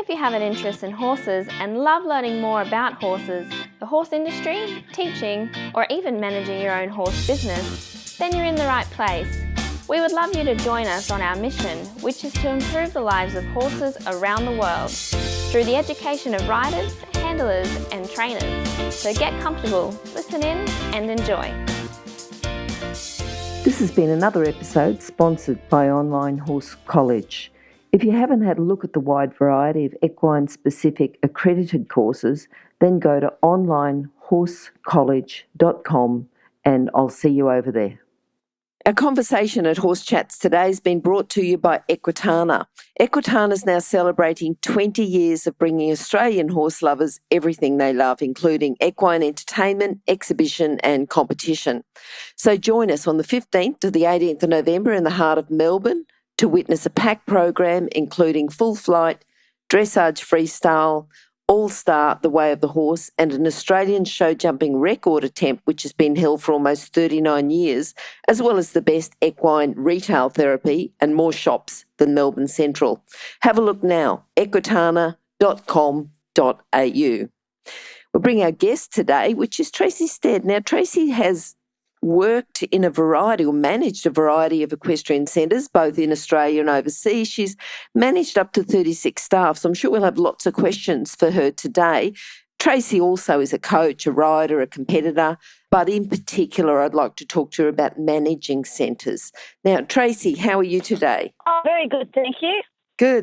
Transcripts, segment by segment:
If you have an interest in horses and love learning more about horses, the horse industry, teaching, or even managing your own horse business, then you're in the right place. We would love you to join us on our mission, which is to improve the lives of horses around the world through the education of riders, handlers, and trainers. So get comfortable, listen in, and enjoy. This has been another episode sponsored by Online Horse College. If you haven't had a look at the wide variety of equine-specific accredited courses, then go to onlinehorsecollege.com and I'll see you over there. Our conversation at Horse Chats today has been brought to you by Equitana. Equitana is now celebrating 20 years of bringing Australian horse lovers everything they love, including equine entertainment, exhibition and competition. So join us on the 15th to the 18th of November in the heart of Melbourne to witness a packed program including full flight, dressage freestyle, All-Star, The Way of the Horse, and an Australian show jumping record attempt which has been held for almost 39 years, as well as the best equine retail therapy and more shops than Melbourne Central. Have a look now, equitana.com.au. We'll bring our guest today, which is Tracy Stead. Now, Tracy has worked in a variety or managed a variety of equestrian centres, both in Australia and overseas. She's managed up to 36 staff, so I'm sure we'll have lots of questions for her today. Tracy also is a coach, a rider, a competitor, but in particular I'd like to talk to her about managing centres. Now, Tracy, how are you today? Oh, very good, thank you.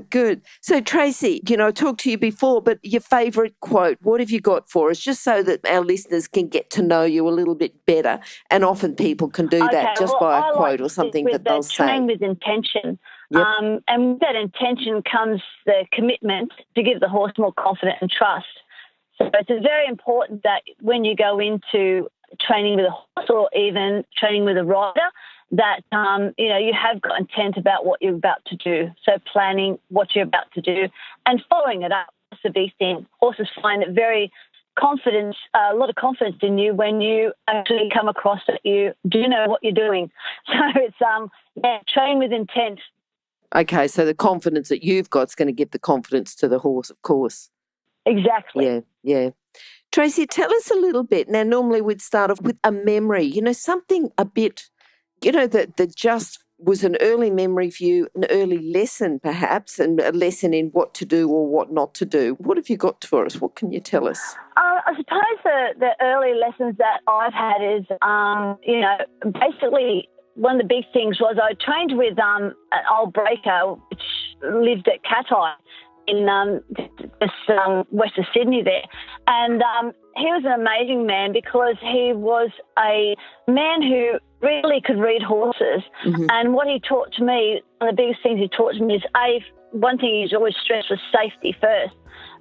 Good. So, Tracy, I talked to you before, but your favourite quote, what have you got for us, just so that our listeners can get to know you a little bit better? And often people can do that just by a quote or something that they'll say. Train with intention. Yep. And with that intention comes the commitment to give the horse more confidence and trust. So it's very important that when you go into training with a horse or even training with a rider, that, you have got intent about what you're about to do. So planning what you're about to do and following it up. That's the big thing. Horses find it a lot of confidence in you when you actually come across that you do know what you're doing. So it's, train with intent. Okay, so the confidence that you've got is going to give the confidence to the horse, of course. Exactly. Yeah. Tracy, tell us a little bit. Now, normally we'd start off with a memory, something a bit, that just was an early memory for you, an early lesson perhaps, and a lesson in what to do or what not to do. What have you got for us? What can you tell us? I suppose the early lessons that I've had is, basically one of the big things was I trained with an old breaker which lived at Cateye in west of Sydney there. And he was an amazing man because he was a man who really could read horses. Mm-hmm. And what he taught to me, one of the biggest things he taught to me is, one thing he's always stressed was safety first.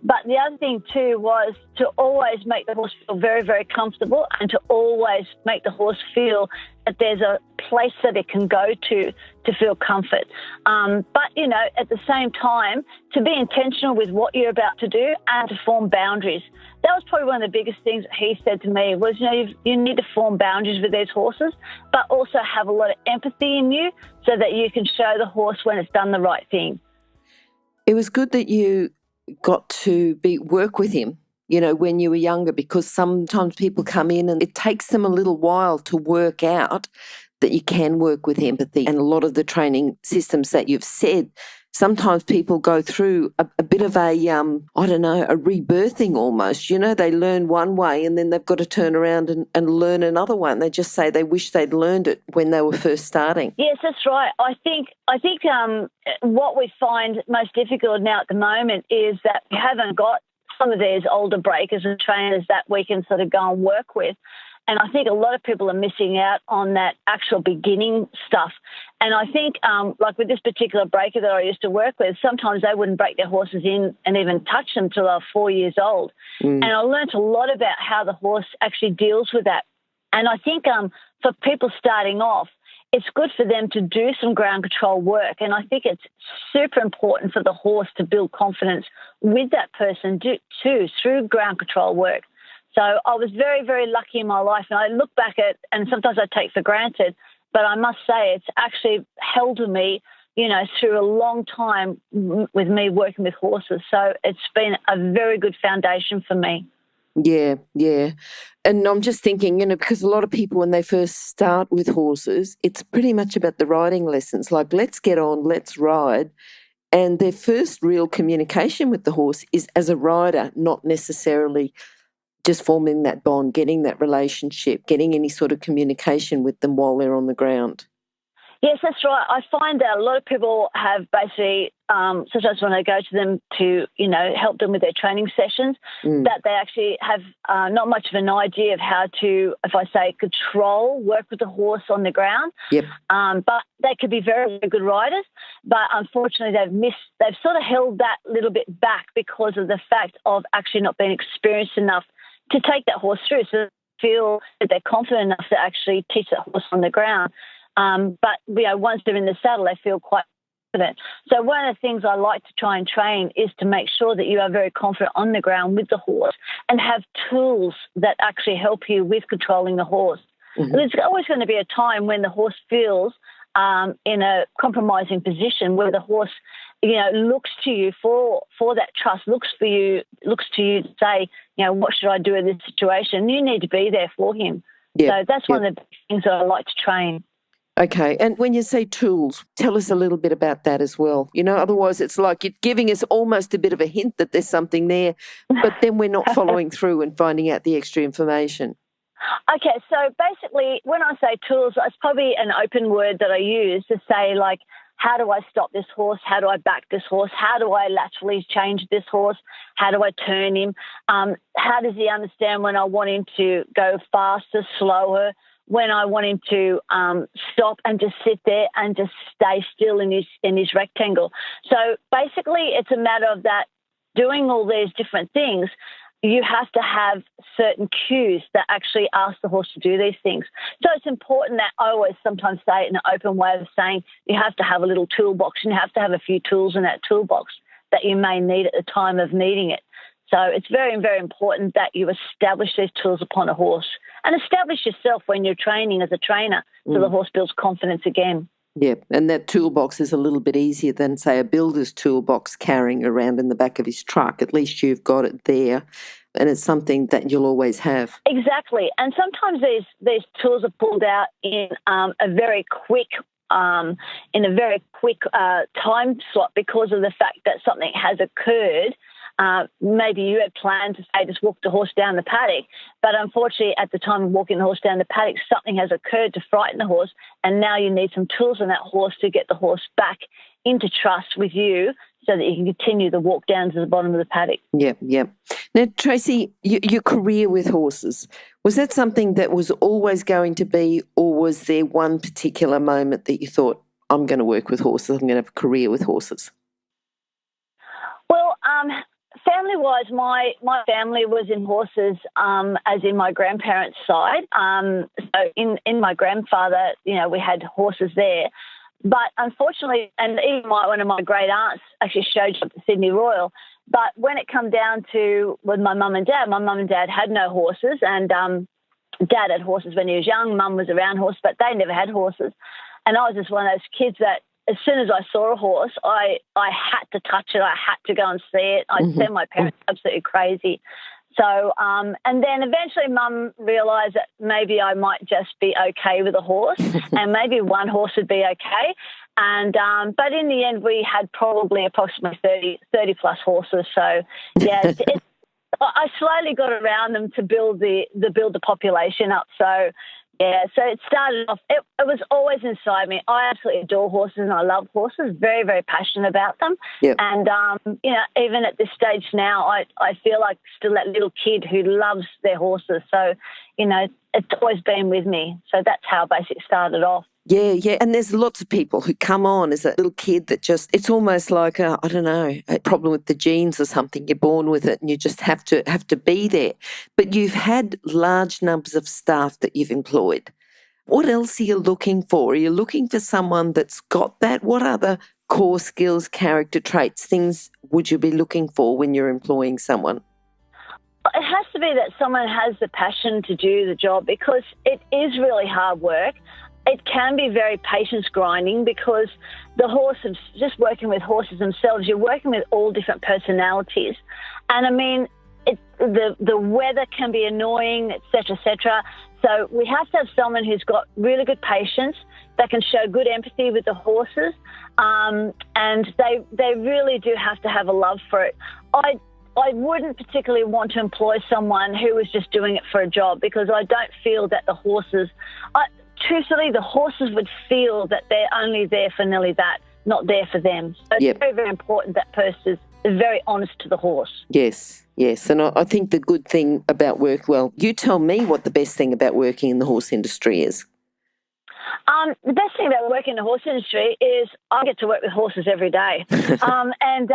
But the other thing too was to always make the horse feel very, very comfortable and to always make the horse feel that there's a place that it can go to feel comfort. But, at the same time, to be intentional with what you're about to do and to form boundaries. That was probably one of the biggest things he said to me was, you need to form boundaries with these horses, but also have a lot of empathy in you so that you can show the horse when it's done the right thing. It was good that you got to work with him, when you were younger, because sometimes people come in and it takes them a little while to work out that you can work with empathy. And a lot of the training systems that you've said, sometimes people go through a bit of a rebirthing almost. They learn one way and then they've got to turn around and learn another one. They just say they wish they'd learned it when they were first starting. Yes, that's right. I think what we find most difficult now at the moment is that we haven't got some of these older breakers and trainers that we can sort of go and work with. And I think a lot of people are missing out on that actual beginning stuff. And I think, like with this particular breaker that I used to work with, sometimes they wouldn't break their horses in and even touch them till they were 4 years old. And I learnt a lot about how the horse actually deals with that. And I think for people starting off, it's good for them to do some ground control work. And I think it's super important for the horse to build confidence with that person too through ground control work. So I was very, very lucky in my life, and I look back at, and sometimes I take for granted, but I must say it's actually held me, through a long time with me working with horses. So it's been a very good foundation for me. Yeah, yeah. And I'm just thinking, because a lot of people when they first start with horses, it's pretty much about the riding lessons. Like, let's get on, let's ride. And their first real communication with the horse is as a rider, not necessarily just forming that bond, getting that relationship, getting any sort of communication with them while they're on the ground. Yes, that's right. I find that a lot of people have basically, sometimes when I go to them to, help them with their training sessions, that they actually have not much of an idea of how to, if I say, work with the horse on the ground. Yep. But they could be very, very good riders. But unfortunately, they've sort of held that little bit back because of the fact of actually not being experienced enough to take that horse through. So they feel that they're confident enough to actually teach that horse on the ground. But once they're in the saddle, they feel quite confident. So one of the things I like to try and train is to make sure that you are very confident on the ground with the horse and have tools that actually help you with controlling the horse. Mm-hmm. There's always going to be a time when the horse feels in a compromising position where the horse, looks to you for that trust, looks to you to say, what should I do in this situation? You need to be there for him. Yep. So that's one of the things that I like to train. Okay. And when you say tools, tell us a little bit about that as well. Otherwise it's like you're giving us almost a bit of a hint that there's something there, but then we're not following through and finding out the extra information. Okay. So basically when I say tools, it's probably an open word that I use to say, like, how do I stop this horse? How do I back this horse? How do I laterally change this horse? How do I turn him? How does he understand when I want him to go faster, slower? When I want him to stop and just sit there and just stay still in his rectangle. So basically it's a matter of that doing all these different things, you have to have certain cues that actually ask the horse to do these things. So it's important that I always sometimes say it in an open way of saying you have to have a little toolbox and you have to have a few tools in that toolbox that you may need at the time of needing it. So it's very, very important that you establish these tools upon a horse and establish yourself when you're training as a trainer so the horse builds confidence again. Yeah, and that toolbox is a little bit easier than, say, a builder's toolbox carrying around in the back of his truck. At least you've got it there and it's something that you'll always have. Exactly. And sometimes these tools are pulled out in a very quick time slot because of the fact that something has occurred. Maybe you had planned to say just walk the horse down the paddock, but unfortunately at the time of walking the horse down the paddock, something has occurred to frighten the horse, and now you need some tools on that horse to get the horse back into trust with you so that you can continue the walk down to the bottom of the paddock. Yep. Now, Tracy, your career with horses, was that something that was always going to be, or was there one particular moment that you thought, I'm going to work with horses, I'm going to have a career with horses? Well, family-wise, my family was in horses, as in my grandparents' side. So in my grandfather, we had horses there. But unfortunately, and even one of my great aunts actually showed up at Sydney Royal. But when it come down to with my mum and dad had no horses, and Dad had horses when he was young. Mum was around horses, but they never had horses. And I was just one of those kids that as soon as I saw a horse, I had to touch it. I had to go and see it. I'd send my parents absolutely crazy. So, and then eventually Mum realised that maybe I might just be okay with a horse and maybe one horse would be okay. And but in the end, we had probably approximately 30 plus horses. So, yeah, I slowly got around them to build the population up. So, yeah, so it started off, it was always inside me. I absolutely adore horses and I love horses, very, very passionate about them. Yep. And, even at this stage now, I feel like still that little kid who loves their horses. So, it's always been with me. So that's how basically started off. Yeah. And there's lots of people who come on as a little kid that just, it's almost like, a problem with the genes or something. You're born with it and you just have to be there. But you've had large numbers of staff that you've employed. What else are you looking for? Are you looking for someone that's got that? What other core skills, character traits, things would you be looking for when you're employing someone? It has to be that someone has the passion to do the job because it is really hard work. it can be very patience grinding because the horses, just working with horses themselves, you're working with all different personalities. And I mean, the weather can be annoying, et cetera, So we have to have someone who's got really good patience, that can show good empathy with the horses, and they really do have to have a love for it. I wouldn't particularly want to employ someone who was just doing it for a job, because I don't feel that the horses, truthfully, the horses would feel that they're only there for nearly that, not there for them. So it's very, very important that person is very honest to the horse. Yes. And I think the good thing about you tell me what the best thing about working in the horse industry is. The best thing about working in the horse industry is I get to work with horses every day. And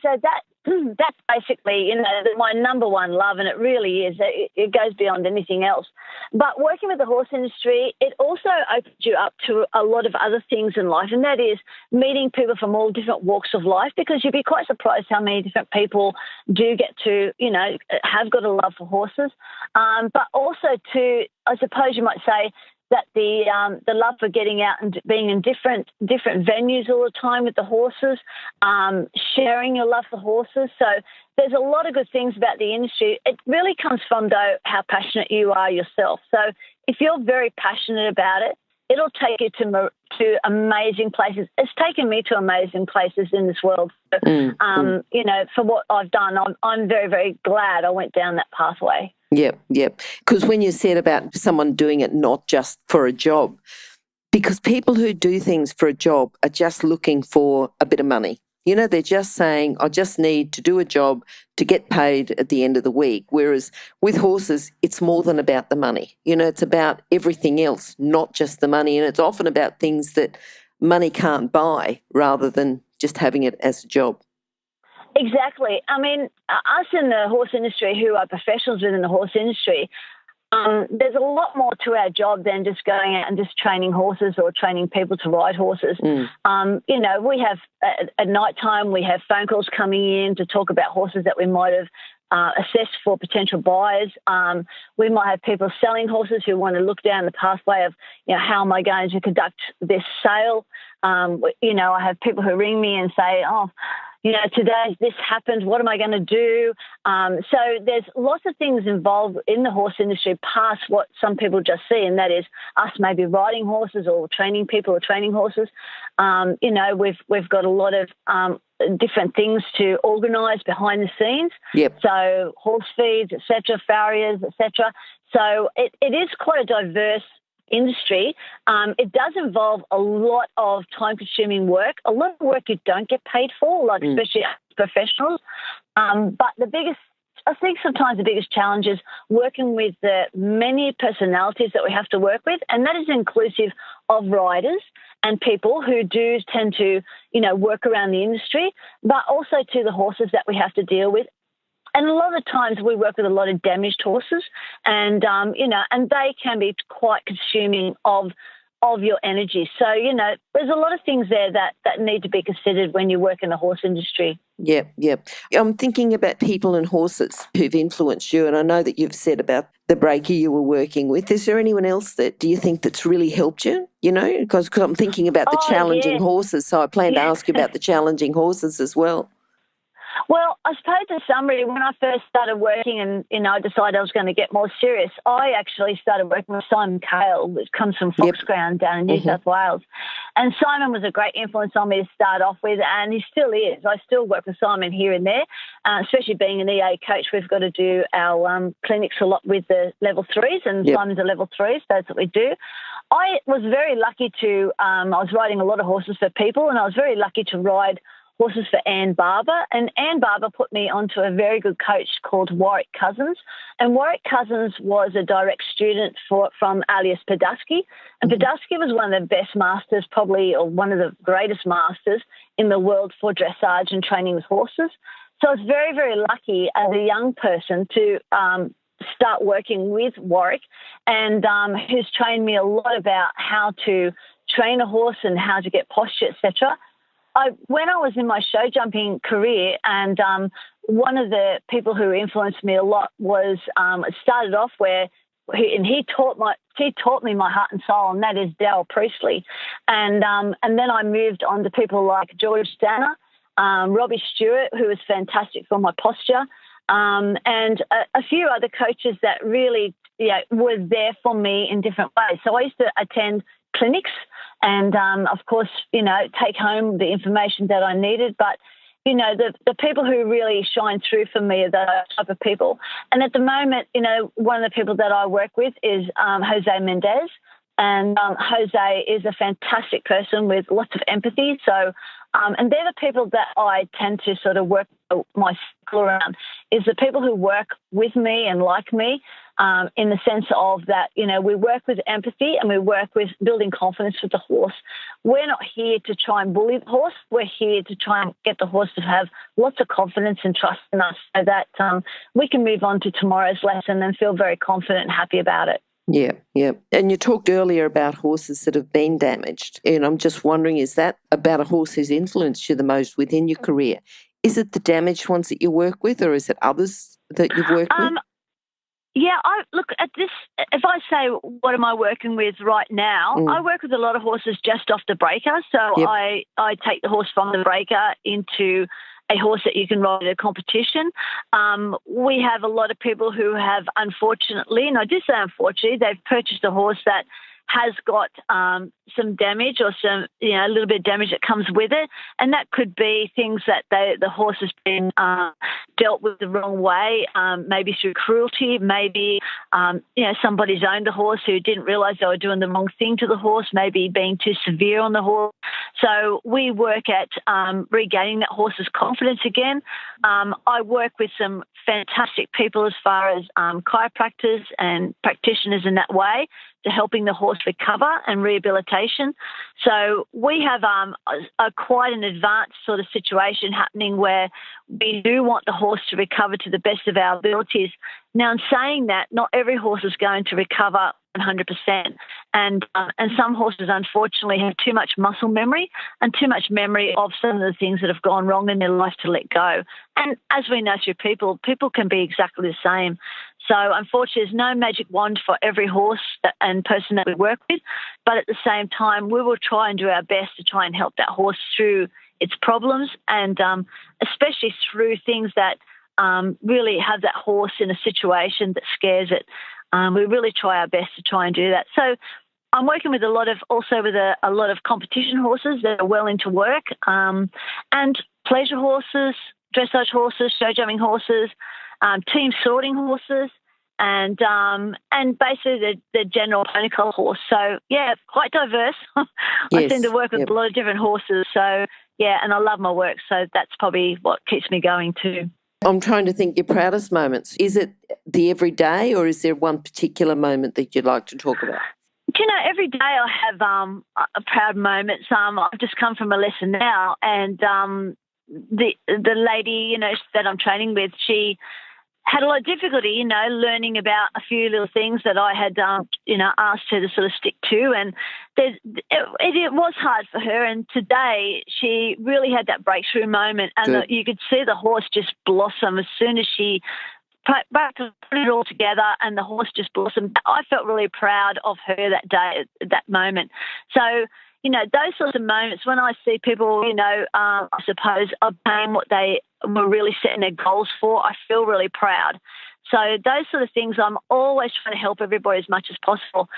so that's basically, my number one love, and it really is. It goes beyond anything else. But working with the horse industry, it also opens you up to a lot of other things in life, and that is meeting people from all different walks of life, because you'd be quite surprised how many different people do get to, have got a love for horses. But also to, I suppose you might say, that the love for getting out and being in different venues all the time with the horses, sharing your love for horses. So there's a lot of good things about the industry. It really comes from, though, how passionate you are yourself. So if you're very passionate about it, it'll take you to amazing places. It's taken me to amazing places in this world. So, for what I've done, I'm very, very glad I went down that pathway. Yep. Because when you said about someone doing it not just for a job, because people who do things for a job are just looking for a bit of money. They're just saying, I just need to do a job to get paid at the end of the week. Whereas with horses, it's more than about the money. It's about everything else, not just the money. And it's often about things that money can't buy rather than just having it as a job. Exactly. I mean, us in the horse industry who are professionals within the horse industry, there's a lot more to our job than just going out and just training horses or training people to ride horses. We have, at night time, we have phone calls coming in to talk about horses that we might have assessed for potential buyers. We might have people selling horses who want to look down the pathway of, how am I going to conduct this sale? I have people who ring me and say, today this happened, what am I going to do? So there's lots of things involved in the horse industry past what some people just see, and that is us maybe riding horses or training people or training horses. We've got a lot of different things to organise behind the scenes. Yep. So horse feeds, etc., farriers, etc. So it is quite a diverse industry. It does involve a lot of time-consuming work, a lot of work you don't get paid for, especially professionals. But I think sometimes the biggest challenge is working with the many personalities that we have to work with, and that is inclusive of riders and people who do tend to, work around the industry, but also to the horses that we have to deal with. And a lot of times we work with a lot of damaged horses, and and they can be quite consuming of your energy. So, there's a lot of things there that need to be considered when you work in the horse industry. Yep. I'm thinking about people and horses who've influenced you, and I know that you've said about the breaker you were working with. Is there anyone else that do you think that's really helped you? Because I'm thinking about the challenging horses, so I plan to ask you about the challenging horses as well. Well, I suppose in summary, when I first started working and, I decided I was going to get more serious, I actually started working with Simon Cale, which comes from Foxground down in New South Wales. And Simon was a great influence on me to start off with, and he still is. I still work with Simon here and there, especially being an EA coach. We've got to do our clinics a lot with the level 3s, and Simon's a level 3, so that's what we do. I was very lucky to, I was riding a lot of horses for people, and I was very lucky to ride horses for Anne Barber, and Anne Barber put me onto a very good coach called Warwick Cousins, and Warwick Cousins was a direct student from Alias Podusky, and Podusky was one of the best masters probably, or one of the greatest masters in the world for dressage and training with horses. So I was very, very lucky as a young person to start working with Warwick, and who's trained me a lot about how to train a horse and how to get posture, etc. When I was in my show jumping career, and one of the people who influenced me a lot was, it started off where he taught me my heart and soul, and that is Dale Priestley. And then I moved on to people like George Stanner, Robbie Stewart, who was fantastic for my posture, and a few other coaches that really were there for me in different ways. So I used to attend clinics and, of course, take home the information that I needed. But, the people who really shine through for me are those type of people. And at the moment, one of the people that I work with is Jose Mendez. And Jose is a fantastic person with lots of empathy. So, and they're the people that I tend to sort of work my circle around, is the people who work with me and like me, in the sense of that, we work with empathy and we work with building confidence with the horse. We're not here to try and bully the horse. We're here to try and get the horse to have lots of confidence and trust in us so that we can move on to tomorrow's lesson and feel very confident and happy about it. Yeah, yeah. And you talked earlier about horses that have been damaged. And I'm just wondering, is that about a horse who's influenced you the most within your career? Is it the damaged ones that you work with, or is it others that you've worked with? Yeah, I look at this. If I say, what am I working with right now? I work with a lot of horses just off the breaker. So Yep. I take the horse from the breaker into a horse that you can ride at a competition. We have a lot of people who have, unfortunately, and I do say unfortunately, they've purchased a horse that has got some damage or some, a little bit of damage that comes with it. And that could be things that the horse has been dealt with the wrong way, maybe through cruelty, maybe, somebody's owned the horse who didn't realise they were doing the wrong thing to the horse, maybe being too severe on the horse. So we work at regaining that horse's confidence again. I work with some fantastic people as far as chiropractors and practitioners in that way, to helping the horse recover and rehabilitation. So we have quite an advanced sort of situation happening where we do want the horse to recover to the best of our abilities. Now, in saying that, not every horse is going to recover 100%. And some horses, unfortunately, have too much muscle memory and too much memory of some of the things that have gone wrong in their life to let go. And as we know through people can be exactly the same. So, unfortunately, there's no magic wand for every horse and person that we work with. But at the same time, we will try and do our best to try and help that horse through its problems, and especially through things that really have that horse in a situation that scares it. We really try our best to try and do that. So I'm working with a lot of competition horses that are well into work, and pleasure horses, dressage horses, show jumping horses, team sorting horses, and basically the general pony collar horse. So, yeah, quite diverse. I tend to work with a lot of different horses. So, yeah, and I love my work. So that's probably what keeps me going too. I'm trying to think your proudest moments. Is it the everyday, or is there one particular moment that you'd like to talk about? Every day I have a proud moment. I've just come from a lesson now, and the lady, that I'm training with, she had a lot of difficulty, learning about a few little things that I had, asked her to sort of stick to. And it was hard for her. And today she really had that breakthrough moment. And you could see the horse just blossom as soon as she put it all together, and the horse just blossomed. I felt really proud of her that day, at that moment. So, those sorts of moments when I see people, I suppose, obtain what they were really setting their goals for, I feel really proud. So those sort of things, I'm always trying to help everybody as much as possible.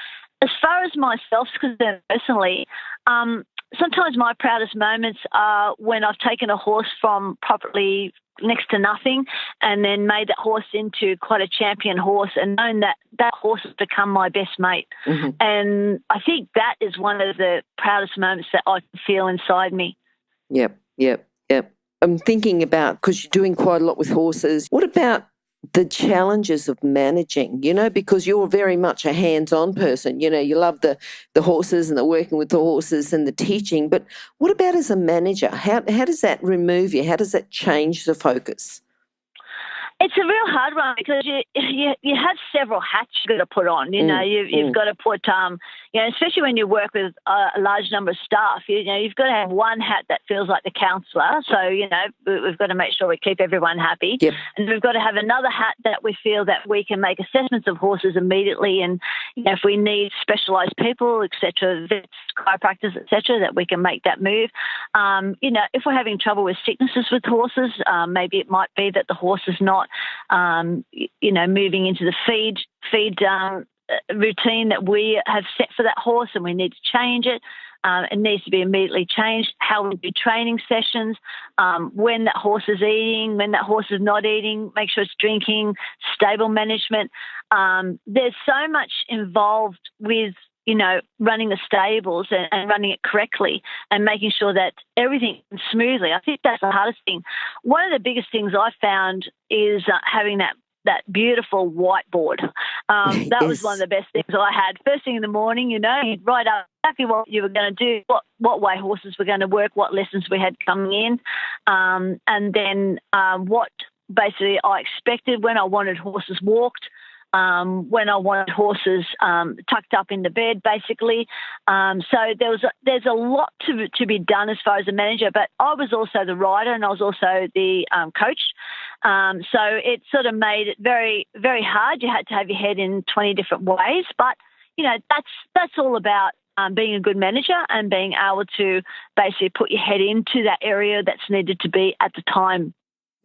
As far as myself is concerned personally, sometimes my proudest moments are when I've taken a horse from probably next to nothing and then made that horse into quite a champion horse, and known that that horse has become my best mate. Mm-hmm. And I think that is one of the proudest moments that I feel inside me. Yep. I'm thinking about, because you're doing quite a lot with horses, what about the challenges of managing, because you're very much a hands-on person, you love the horses and the working with the horses and the teaching, but what about as a manager? How does that remove you? How does that change the focus? It's a real hard one because you have several hats you've got to put on. You've got to put, especially when you work with a large number of staff, you've got to have one hat that feels like the counsellor. So, we've got to make sure we keep everyone happy. Yep. And we've got to have another hat that we feel that we can make assessments of horses immediately. And, if we need specialised people, et cetera, vets, chiropractors, et cetera, that we can make that move. If we're having trouble with sicknesses with horses, maybe it might be that the horse is not moving into the feed routine that we have set for that horse, and we need to change it. It needs to be immediately changed. How we do training sessions, when that horse is eating, when that horse is not eating, make sure it's drinking, stable management. There's so much involved with running the stables and running it correctly and making sure that everything runs smoothly. I think that's the hardest thing. One of the biggest things I found is having that beautiful whiteboard. That was one of the best things I had. First thing in the morning, you'd write up exactly what you were going to do, what way horses were going to work, what lessons we had coming in, and then what basically I expected when I wanted horses walked, when I wanted horses tucked up into bed, basically. So there's a lot to be done as far as a manager, but I was also the rider and I was also the coach. So it sort of made it very, very hard. You had to have your head in 20 different ways, but that's all about being a good manager and being able to basically put your head into that area that's needed to be at the time.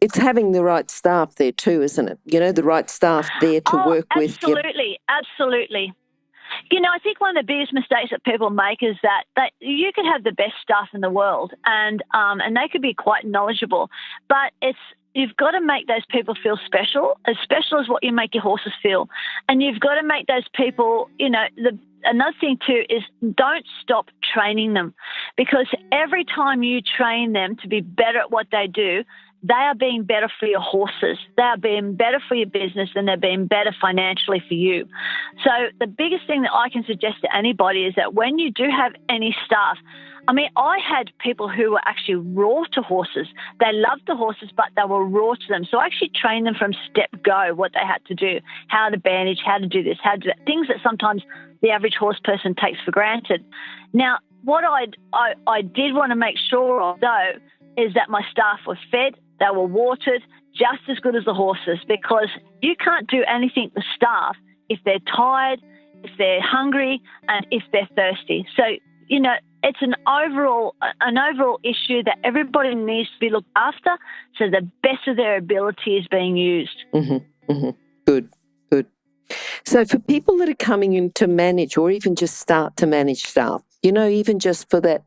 It's having the right staff there too, isn't it? The right staff there to work with. Absolutely. I think one of the biggest mistakes that people make is that you could have the best staff in the world and they could be quite knowledgeable, but you've got to make those people feel special as what you make your horses feel. And you've got to make those people, another thing too is don't stop training them, because every time you train them to be better at what they do, they are being better for your horses. They are being better for your business, and they're being better financially for you. So the biggest thing that I can suggest to anybody is that when you do have any staff, I had people who were actually raw to horses. They loved the horses, but they were raw to them. So I actually trained them from step go, what they had to do, how to bandage, how to do this, how to do that, things that sometimes the average horse person takes for granted. Now, what I did want to make sure of, though, is that my staff were fed, they were watered, just as good as the horses, because you can't do anything with staff if they're tired, if they're hungry, and if they're thirsty. So, it's an overall issue that everybody needs to be looked after, so the best of their ability is being used. Mm-hmm, mm-hmm. Good. So for people that are coming in to manage or even just start to manage staff, even just for that,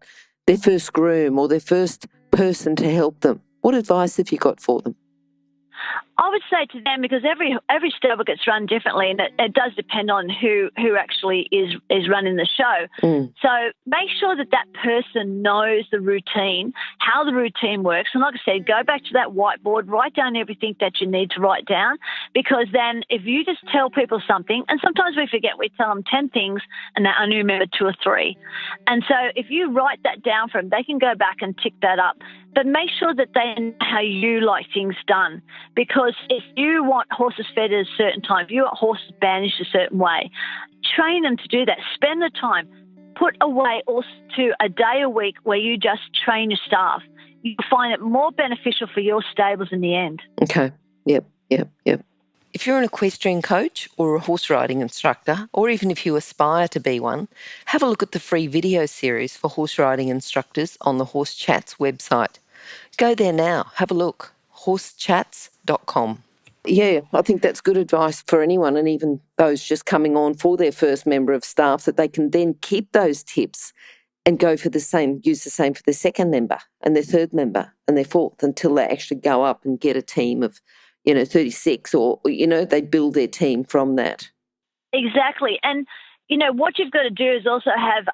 their first groom or their first person to help them, what advice have you got for them? I would say to them, because every stable gets run differently, and it does depend on who actually is running the show. So make sure that person knows the routine, how the routine works. And like I said, go back to that whiteboard, write down everything that you need to write down, because then if you just tell people something, and sometimes we forget, we tell them 10 things and they only remember 2 or 3. And so if you write that down for them, they can go back and tick that up. But make sure that they know how you like things done, because if you want horses fed at a certain time, if you want horses bandaged a certain way, train them to do that. Spend the time. Put away also to a day a week where you just train your staff. You'll find it more beneficial for your stables in the end. Okay. Yep. If you're an equestrian coach or a horse riding instructor, or even if you aspire to be one, have a look at the free video series for horse riding instructors on the Horse Chats website. Go there now. Have a look. horsechats.com. Yeah, I think that's good advice for anyone, and even those just coming on for their first member of staff, that they can then keep those tips and use the same for their second member and their third member and their fourth, until they actually go up and get a team of, 36, or, they build their team from that. Exactly. And what you've got to do is also have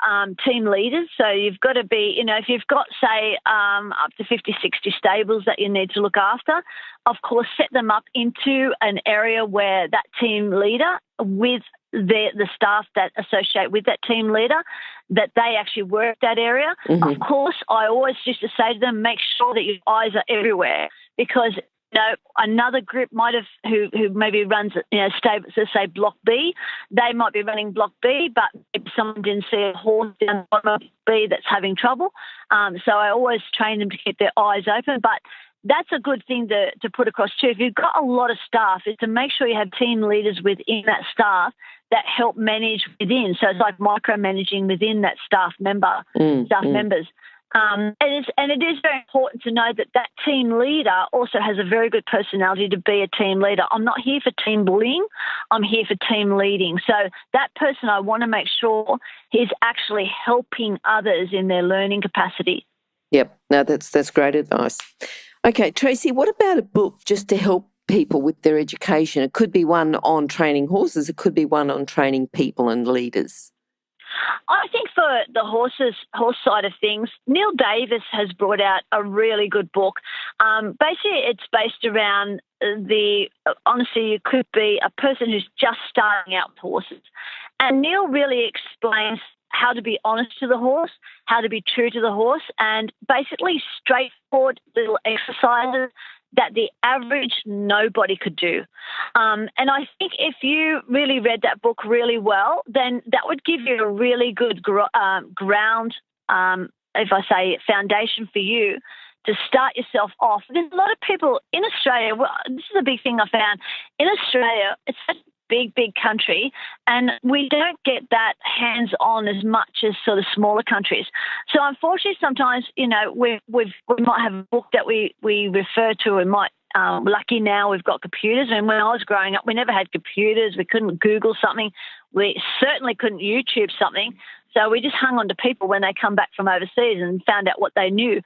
team leaders. So you've got to be, if you've got, say, up to 50, 60 stables that you need to look after, of course, set them up into an area where that team leader, with the staff that associate with that team leader, that they actually work that area. Mm-hmm. Of course, I always used to say to them, make sure that your eyes are everywhere, because another group might have who maybe runs stables, let's say Block B. They might be running Block B, but maybe someone didn't see a horse down the bottom of B that's having trouble. So I always train them to keep their eyes open. But that's a good thing to put across too. If you've got a lot of staff, is to make sure you have team leaders within that staff that help manage within. So it's like micromanaging within that staff members. And it is very important to know that team leader also has a very good personality to be a team leader. I'm not here for team bullying. I'm here for team leading. So that person, I want to make sure he's actually helping others in their learning capacity. Yep. No, that's great advice. Okay, Tracy, what about a book just to help people with their education? It could be one on training horses. It could be one on training people and leaders. I think for the horse side of things, Neil Davis has brought out a really good book. Basically, it's based around honestly, you could be a person who's just starting out with horses. And Neil really explains how to be honest to the horse, how to be true to the horse, and basically straightforward little exercises that the average nobody could do. And I think if you really read that book really well, then that would give you a really good ground, if I say foundation for you to start yourself off. There's a lot of people in Australia, this is a big thing I found, in Australia, it's such a big country, and we don't get that hands-on as much as sort of smaller countries. So unfortunately, sometimes, we might have a book that we refer to and might, lucky now we've got computers. And when I was growing up, we never had computers. We couldn't Google something. We certainly couldn't YouTube something. So we just hung on to people when they come back from overseas and found out what they knew.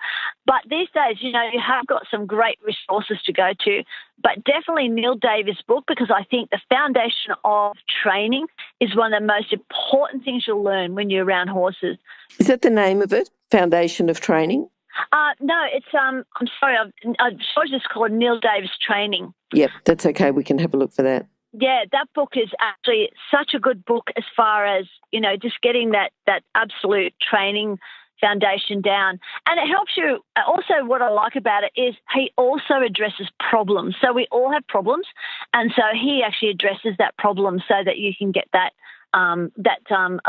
But these days, you have got some great resources to go to. But definitely Neil Davis' book, because I think the foundation of training is one of the most important things you'll learn when you're around horses. Is that the name of it, Foundation of Training? No, it's, I'm sorry, I'm sure it's just called Neil Davis Training. Yep, that's okay. We can have a look for that. Yeah, that book is actually such a good book as far as, just getting that absolute training foundation down. And it helps you. Also, what I like about it is he also addresses problems. So we all have problems. And so he actually addresses that problem so that you can get that a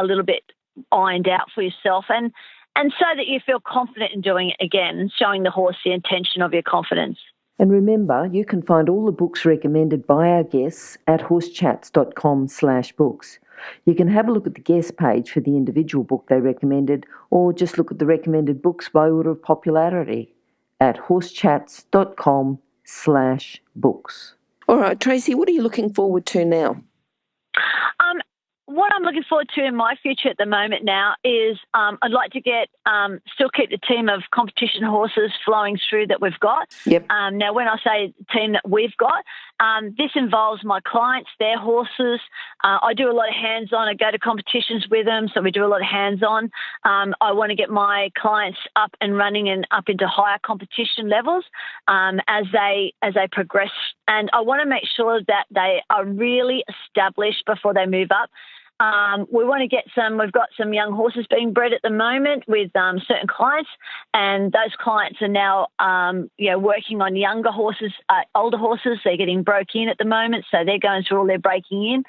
little bit ironed out for yourself and so that you feel confident in doing it again and showing the horse the intention of your confidence. And remember, you can find all the books recommended by our guests at horsechats.com/books. You can have a look at the guest page for the individual book they recommended, or just look at the recommended books by order of popularity at horsechats.com/books. All right, Tracy, what are you looking forward to now? What I'm looking forward to in my future at the moment now is I'd like to still keep the team of competition horses flowing through that we've got. Yep. Now, when I say team that we've got, this involves my clients, their horses. I do a lot of hands-on. I go to competitions with them, so we do a lot of hands-on. I want to get my clients up and running and up into higher competition levels as they progress. And I want to make sure that they are really established before they move up. We want to we've got some young horses being bred at the moment with certain clients, and those clients are now, working on younger horses, older horses. They're getting broke in at the moment, so they're going through all their breaking in.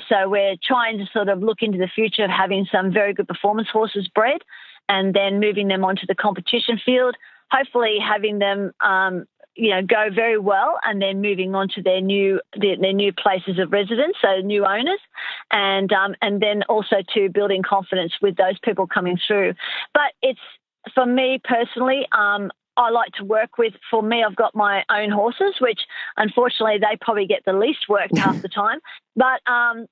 So we're trying to sort of look into the future of having some very good performance horses bred and then moving them onto the competition field, hopefully having them go very well, and then moving on to their new places of residence, so new owners, and then also to building confidence with those people coming through. But it's, for me personally, I like to work with, for me, I've got my own horses, which unfortunately they probably get the least work half the time. But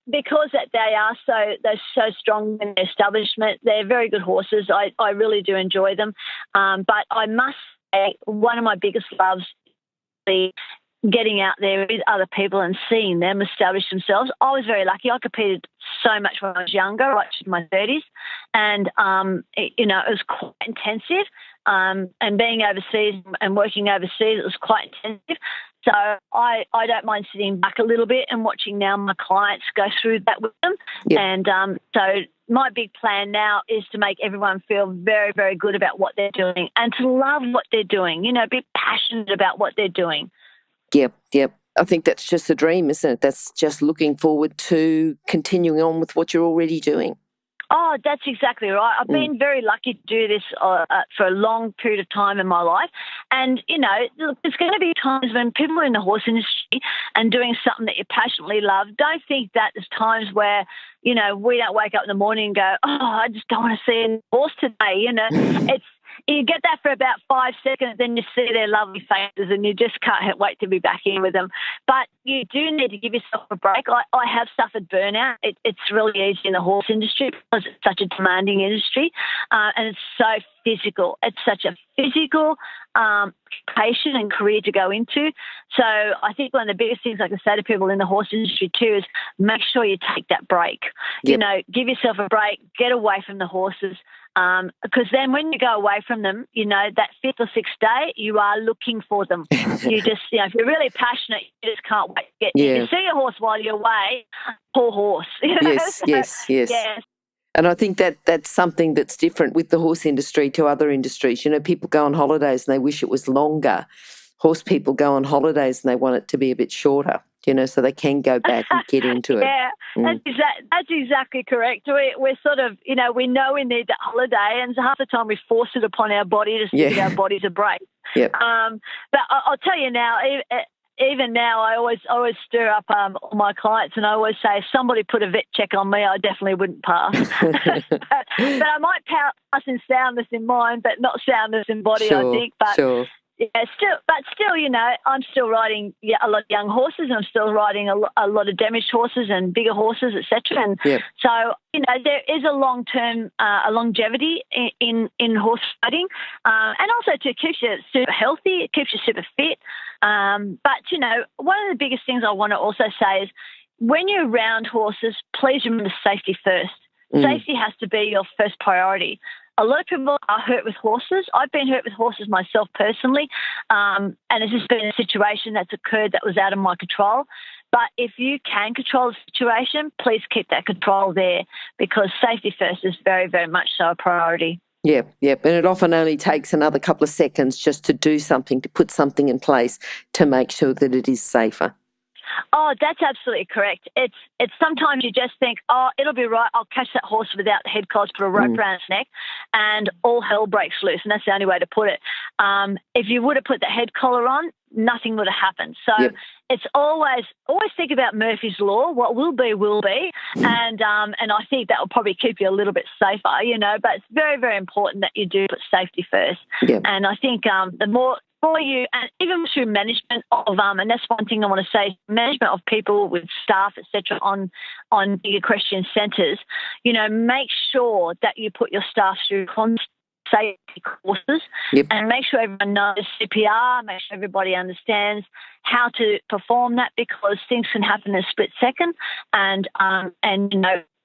because they are they're so strong in their establishment, they're very good horses. I really do enjoy them. But I must say, one of my biggest loves is getting out there with other people and seeing them establish themselves. I was very lucky. I competed so much when I was younger, right to my 30s, and it was quite intensive. And being overseas and working overseas, it was quite intensive. So I don't mind sitting back a little bit and watching now my clients go through that with them. Yep. And so my big plan now is to make everyone feel very, very good about what they're doing and to love what they're doing, be passionate about what they're doing. Yep. I think that's just a dream, isn't it? That's just looking forward to continuing on with what you're already doing. Oh, that's exactly right. I've been very lucky to do this for a long period of time in my life. And, look, there's going to be times when people in the horse industry and doing something that you passionately love, don't think that there's times where, we don't wake up in the morning and go, I just don't want to see a horse today. You get that for about 5 seconds, then you see their lovely faces and you just can't wait to be back in with them. But you do need to give yourself a break. I have suffered burnout. It's really easy in the horse industry because it's such a demanding industry and it's so physical. It's such a physical patient and career to go into. So I think one of the biggest things I can say to people in the horse industry too is make sure you take that break. Yep. Give yourself a break, get away from the horses. Because then when you go away from them, that 5th or 6th day, you are looking for them. You just, if you're really passionate, you just can't wait to get there. You see a horse while you're away, poor horse. Yes. Yes. And I think that's something that's different with the horse industry to other industries. People go on holidays and they wish it was longer. Horse people go on holidays and they want it to be a bit shorter, so they can go back and get into it. Yeah, that's exactly correct. We're sort of, we know we need that holiday, and half the time we force it upon our body to give our bodies a break. Yep. But I'll tell you now, even now, I always stir up all my clients, and I always say, if somebody put a vet check on me, I definitely wouldn't pass. but I might pass in soundness in mind, but not soundness in body, sure, I think. But sure. Yeah, still, I'm still riding a lot of young horses, and I'm still riding a lot of damaged horses and bigger horses, etc. And so, there is a long-term, a longevity in horse riding, and also to keeps you super healthy, it keeps you super fit. But one of the biggest things I want to also say is when you're around horses, please remember safety first. Safety has to be your first priority. A lot of people are hurt with horses. I've been hurt with horses myself personally, and it's just been a situation that's occurred that was out of my control. But if you can control the situation, please keep that control there, because safety first is very, very much so a priority. Yep. And it often only takes another couple of seconds just to do something, to put something in place to make sure that it is safer. Oh, that's absolutely correct. It's sometimes you just think, it'll be right. I'll catch that horse without the head collars, put a rope around its neck, and all hell breaks loose. And that's the only way to put it. If you would have put the head collar on, nothing would have happened. So it's always think about Murphy's Law. What will be, and I think that will probably keep you a little bit safer. But it's very, very important that you do put safety first. Yep. And I think the more for you, and even through management of, and that's one thing I want to say, management of people with staff, etc., on big equestrian centres, make sure that you put your staff through safety courses, and make sure everyone knows CPR, make sure everybody understands how to perform that, because things can happen in a split second, and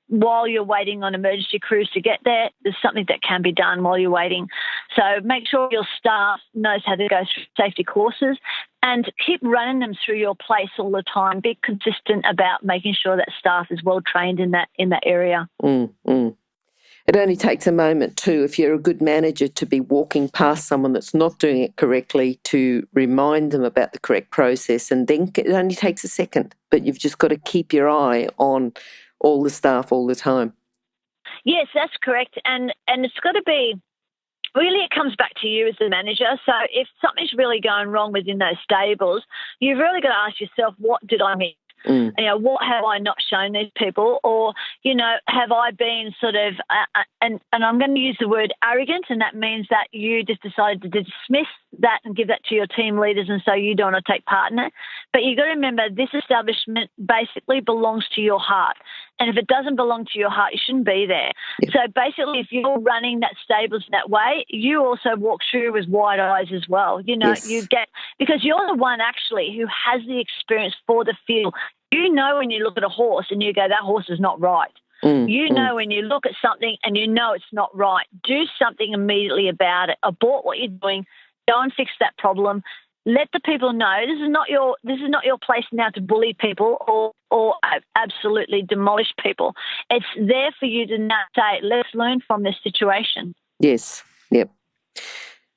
while you're waiting on emergency crews to get there, there's something that can be done while you're waiting. So make sure your staff knows how to go through safety courses, and keep running them through your place all the time. Be consistent about making sure that staff is well trained in that area. It only takes a moment too, if you're a good manager, to be walking past someone that's not doing it correctly, to remind them about the correct process, and then it only takes a second, but you've just got to keep your eye on all the staff all the time. Yes, that's correct. And it's got to be, really it comes back to you as the manager. So if something's really going wrong within those stables, you've really got to ask yourself, what did I miss? What have I not shown these people? Or, have I been sort of, and I'm going to use the word arrogant, and that means that you just decided to dismiss that and give that to your team leaders, and so you don't want to take part in it. But you've got to remember, this establishment basically belongs to your heart. And if it doesn't belong to your heart, you shouldn't be there. So basically, if you're running that stables that way, you also walk through with wide eyes as well. You get, because you're the one actually who has the experience for the field. When you look at a horse and you go, that horse is not right. When you look at something and it's not right, do something immediately about it. Abort what you're doing. Go and fix that problem. Let the people know this is not your place now to bully people or absolutely demolish people. It's there for you to now say, let's learn from this situation. Yes. Yep.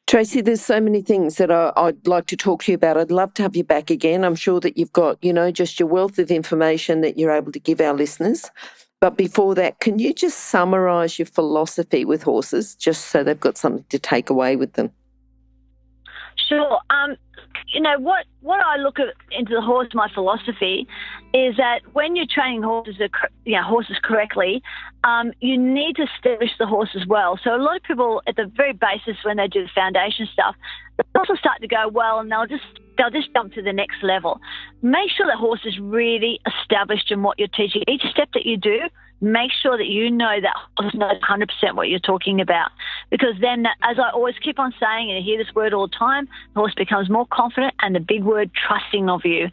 Tracy, there's so many things that I'd like to talk to you about. I'd love to have you back again. I'm sure that you've got, just your wealth of information that you're able to give our listeners. But before that, can you just summarise your philosophy with horses, just so they've got something to take away with them? Sure. What I look at into the horse, my philosophy, is that when you're training horses correctly, you need to establish the horse as well. So a lot of people, at the very basis, when they do the foundation stuff, the horse will start to go well, and they'll just jump to the next level. Make sure the horse is really established in what you're teaching. Each step that you do, make sure that you know that horse knows 100% what you're talking about. Because then, as I always keep on saying, and I hear this word all the time, the horse becomes more confident, and the big word, trusting of you.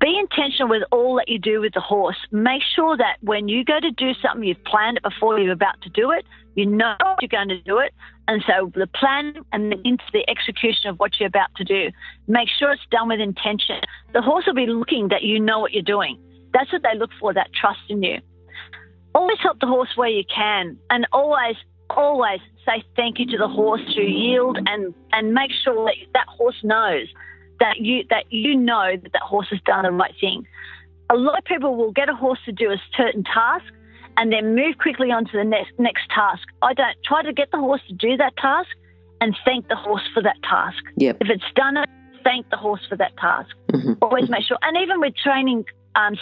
Be intentional with all that you do with the horse. Make sure that when you go to do something, you've planned it before you're about to do it. You know you're going to do it. And so the planning and then into the execution of what you're about to do. Make sure it's done with intention. The horse will be looking that you know what you're doing. That's what they look for, that trust in you. Always help the horse where you can, and always say thank you to the horse through yield, and make sure that horse knows that you know that horse has done the right thing. A lot of people will get a horse to do a certain task and then move quickly on to the next task. I don't. Try to get the horse to do that task and thank the horse for that task. Yep. If it's done it, thank the horse for that task. Mm-hmm. Always make sure. And even with training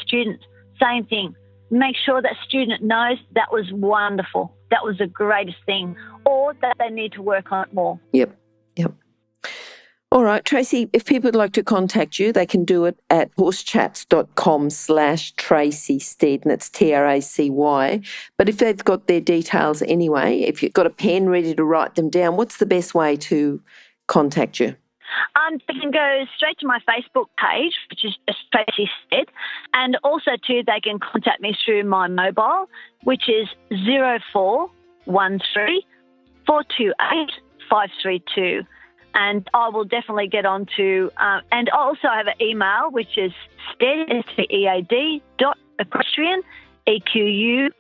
students, same thing. Make sure that student knows that was wonderful. That was the greatest thing, or that they need to work on it more. Yep. All right, Tracy, if people would like to contact you, they can do it at horsechats.com/Tracy Stead, and it's TRACY. But if they've got their details anyway, if you've got a pen ready to write them down, what's the best way to contact you? They can go straight to my Facebook page, which is just Tracy Stead, and also too they can contact me through my mobile, which is 0413 428 532. And I will definitely get on to, and I also have an email, which is stead, stead.equestrian, EQUESTRIAN,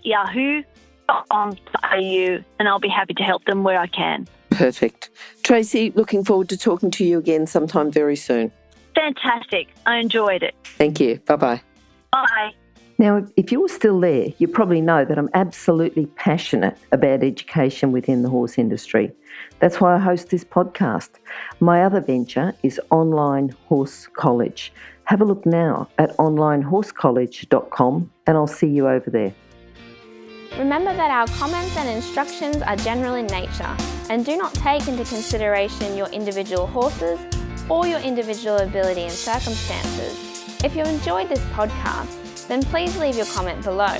@yahoo.com.au, and I'll be happy to help them where I can. Perfect. Tracy, looking forward to talking to you again sometime very soon. Fantastic. I enjoyed it. Thank you. Bye-bye. Bye. Now, if you're still there, you probably know that I'm absolutely passionate about education within the horse industry. That's why I host this podcast. My other venture is Online Horse College. Have a look now at onlinehorsecollege.com, and I'll see you over there. Remember that our comments and instructions are general in nature and do not take into consideration your individual horses or your individual ability and circumstances. If you enjoyed this podcast, then please leave your comment below.